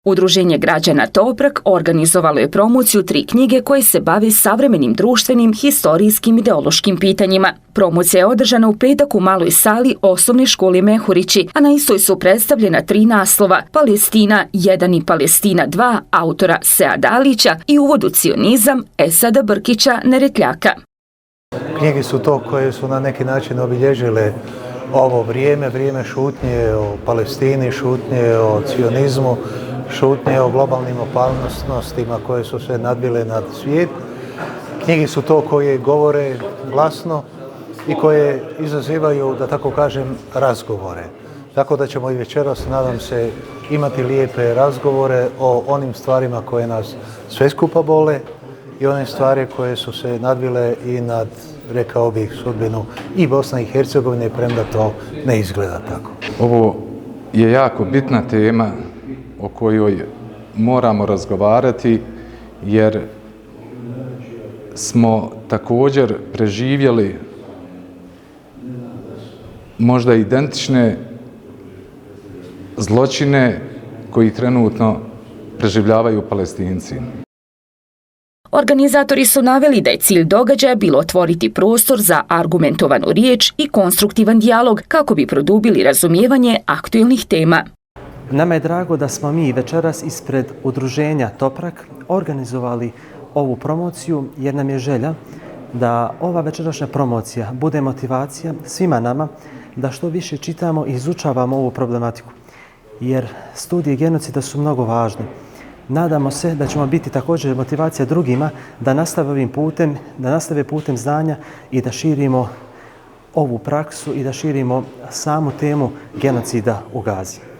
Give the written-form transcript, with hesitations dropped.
Udruženje građana Toprak organizovalo je promociju 3 knjige koje se bave savremenim društvenim, historijskim i ideološkim pitanjima. Promocija je održana u petak u maloj sali Osnovne škole Mehurići, a na istoj su predstavljena 3 naslova: Palestina 1 i Palestina 2 autora Seada Alića i Uvod u cionizam Esada Brkića Neretljaka. Knjige su to koje su na neki način obilježile ovo vrijeme šutnje o Palestini, šutnje o cionizmu, šutnje o globalnim opasnostima koje su se nadvile nad svijet. Knjige su to koje govore glasno i koje izazivaju, da tako kažem, razgovore. Tako da ćemo i večeras, nadam se, imati lijepe razgovore o onim stvarima koje nas sve skupa bole i one stvari koje su se nadvile i nad, rekao bih, sudbinu i Bosne i Hercegovine, premda to ne izgleda tako. Ovo je jako bitna tema o kojoj moramo razgovarati, jer smo također preživjeli možda identične zločine koji trenutno preživljavaju Palestinci. Organizatori su naveli da je cilj događaja bilo otvoriti prostor za argumentovanu riječ i konstruktivan dijalog kako bi produbili razumijevanje aktuelnih tema. Nama je drago da smo mi večeras ispred Udruženja Toprak organizovali ovu promociju, jer nam je želja da ova večerašnja promocija bude motivacija svima nama da što više čitamo i izučavamo ovu problematiku, jer studije genocida su mnogo važne. Nadamo se da ćemo biti također motivacija drugima da nastave putem znanja i da širimo ovu praksu i da širimo samu temu genocida u Gazi.